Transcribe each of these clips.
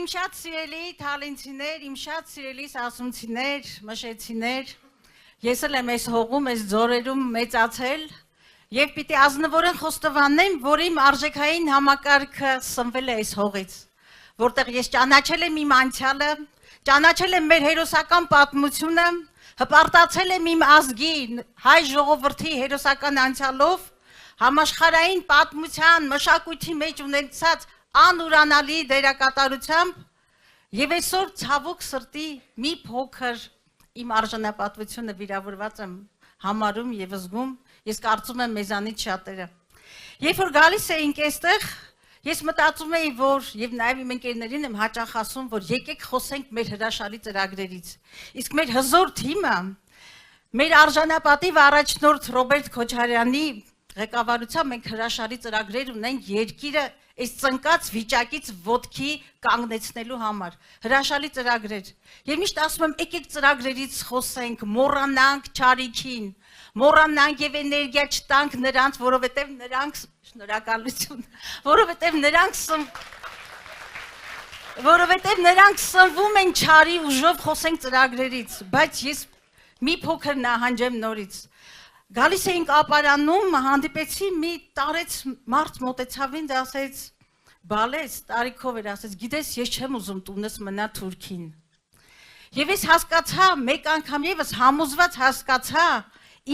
Իմ շատ սիրելի թալենտիներ, իմ շատ սիրելի սասունցիներ, մշեցիներ, ես էլ եմ այս հողում, այս ձորերում մեծացել եւ պիտի ազնվորեն խոստովանեմ, որ իմ արժեքային համակարգը սնվել է այս հողից, որտեղ ես ճանաչել եմ իմ անցյալը, ճանաչել եմ մեր հերոսական պատմությունը, հպարտացել եմ իմ ազգի հայ ժողովրդի հերոսական անցյալով, համաշխարհային պատմության մշակույթի մեջ ունեցած անուրանալի դերակատարությամբ եւ այսօր ցավոք սրտի մի փոքր իմ արժանապատվությունը վիրավորված եմ համարում եւ զգում, ես կարծում եմ մեզանից շատերը։ Երբ որ գալիս էինք այստեղ, ես մտածում էի, որ եւ նաեւ իմ ընկերներին եմ հաճախ ասում, որ եկեք խոսենք մեր հրաշալի ծրագրերից։ Իսկ մեր հզոր թիմը, մեր արժանապատիվ առաջնորդ Ռոբերտ Քոչարյանի ղեկավարությամբ մենք հրաշալի ծրագրեր ունենք երկիրը այս ծնկած վիճակից ոտքի կանգնեցնելու համար, հրաշալի ծրագրեր։ Եվ միշտ ասում եմ, եկեք ծրագրերից խոսենք, մոռանանք չարիքին, մոռանանք եւ էներգիա չտանք նրանց, որովհետեւ նրանք շնորհակալություն, որովհետեւ նրանք սնվում են չարի ուժով, խոսենք ծրագրերից, բայց ես մի փոքր նահանջեմ նորից։ Գալիս էինք ապարանում, հանդիպեցի մի տարեց մարդ մոտեցավ ինձ, ասեց, բալես, տարիքով էր, ասեց, գիտես, ես չեմ ուզում տունս մնա Թուրքին։ Եվ ես հասկացա, մեկ անգամ եւս համոզված հասկացա,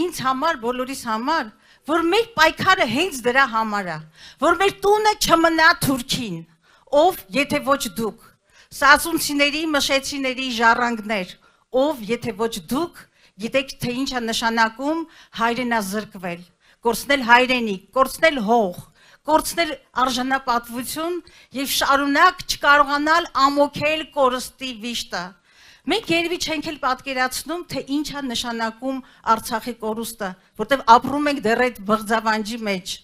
ինձ համար, բոլորիս համար, որ մեր պայքարը հենց դրա համար է, որ մեր տունը չմնա Թուրքին, ով, եթե ոչ դուք, սասունցիների, մշեցիների ժառանգներ, ով, եթե ոչ դուք, գիտեք, թե ինչ է նշանակում հայրենազրկվել, կորցնել հայրենիք, կորցնել հող, կորցնել արժանապատվություն եւ շարունակ չկարողանալ ամոքել կորստի վիշտը։ Մենք երևի չենք էլ պատկերացնում, թե ինչ է նշանակում Արցախի կորուստը, որտեղ ապրում ենք դեռ այդ բղձավանջի մեջ,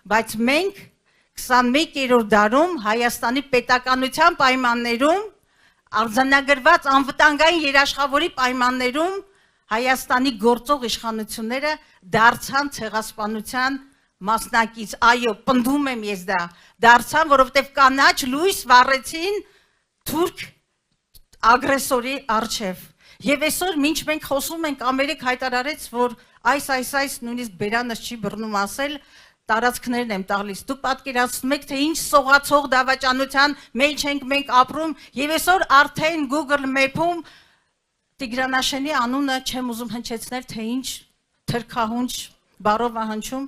բայց մենք 21-րդ դարում Հայաստանի պետականության պայմաններում, արձանագրված անվտանգային երաշխավորի պայմաններում Հայաստանի գործող իշխանությունները դարձան ցեղասպանության մասնակից, այո, պնդում եմ ես դա, դարձան, որովհետև կանաչ լույս վառեցին թուրք ագրեսորի առջև։ Եվ այսօր մինչ մենք խոսում ենք, Ամերիկ հայտարարեց, որ այս նույնիսկ բերանս չի բռնում ասել, տարածքներն եմ տալիս։ Դուք պատկերացնում եք, թե ինչ սողացող դավաճանության մեջ ենք մենք ապրում, եւ այսօր արդեն Google Map-ում Տիգրանաշենի անունը չեմ ուզում հնչեցնել, թե ինչ թրքահունչ բառով է հնչում,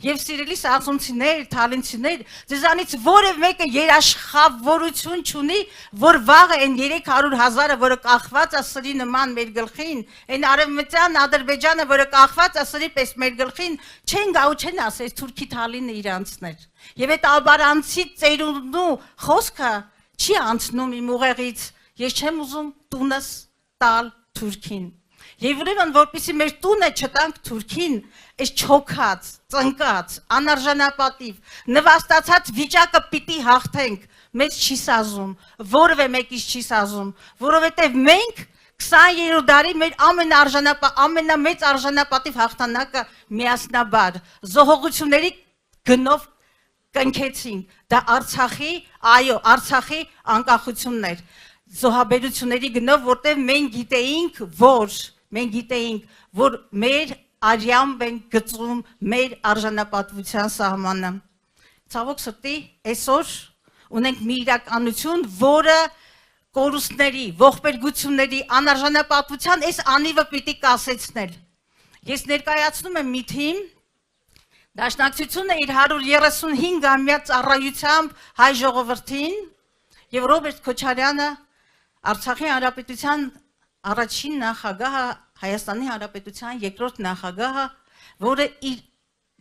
եւ սիրելի սասունցիներ, թալենտիներ, ձեզանից որևէ մեկը երաշխավորություն չունի, որ վաղը այն 300,000-ը, որը կախված է սրի նման մեր գլխին, այն արևմտյան Ադրբեջանը, որը կախված է սրի պես մեր գլխին, չեն գա ու չեն ասել թուրքի թալինը իրանցներ։ Եվ այդ ալբարանցի ծերունու խոսքը չի անցնում իմ ուղեղից, ես չեմ ուզում տունս տալ Թուրքին։ Եվ ուրեմն, որպեսզի մեր տունը չտանք Թուրքին, այս չոքած, ծնկած, անարժանապատիվ, նվաստացած վիճակը պիտի հաղթենք, մեզ չի սազում, որևէ մեկից չի սազում, որովհետև մենք 20-րդ դարի մեր ամենամեծ արժանապատիվ հաղթանակը միասնաբար, զոհողությունների գնով կնքեցինք, դա Արցախի, այո, Արցախի անկախությունն էր, զոհաբերությունների գնով, որտեղ մենք գիտեինք, որ մեր արյամբ են գծում մեր արժանապատվության սահմանը։ Ցավոք սրտի, այսօր ունենք մի իրականություն, որը կորուստների, ողբերգությունների, անարժանապատվության այս անիվը պիտի կասեցնել։ Ես ներկայացնում եմ մի թիմ, Դաշնակցությունը իր 135-ամյա ծառայությամբ հայ ժողովրդին եւ Ռոբերտ Քոչարյանը Արցախի հանրապետության առաջին նախագահը, Հայաստանի հանրապետության երկրորդ նախագահը, որը իր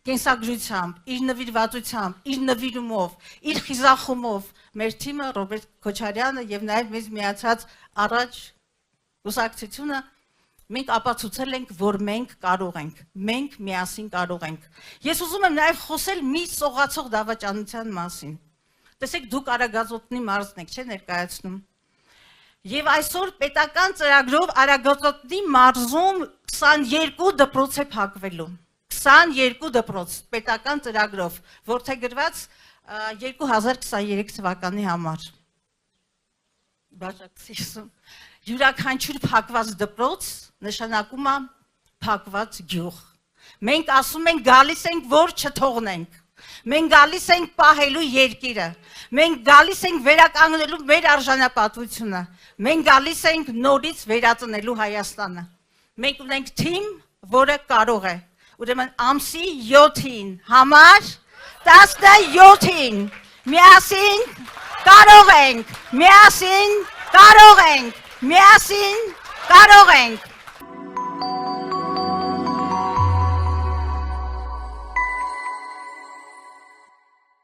կենսագրությամբ, իր նվիրվածությամբ, իր նվիրումով, իր խիզախումով մեր թիմը Ռոբերտ Քոչարյանը եւ նաեւ մեզ միացած առաջ կուսակցությունը մենք ապացուցել ենք, որ մենք կարող ենք, մենք միասին կարող ենք։ Ես ուզում եմ նաեւ խոսել մի սողացող դավաճանության մասին։ Տեսեք, դուք Արագածոտնի մարզն եք, չէ՞ ներկայացնում։ Եվ այսօր պետական ծրագրով Արագածոտնի մարզում 22 դպրոց է փակվելու։ 22 դպրոց պետական ծրագրով, որդեգրված 2023 թվականի համար։ բաժակցություն։ Յուրաքանչյուր փակված դպրոց նշանակում է փակված գյուղ։ Մենք ասում ենք գալիս ենք, որ չթողնենք։ Մենք գալիս ենք պահելու երկիրը։ Մենք գալիս ենք վերականգնելու մեր արժանապատվությունը։ Մենք գալիս ենք նորից վերածնելու Հայաստանը։ Մենք ունենք թիմ, որը կարող է։ Ուրեմն ամսի 7-ին համար 17-ին միասին կարող ենք, միասին կարող ենք, միասին կարող ենք։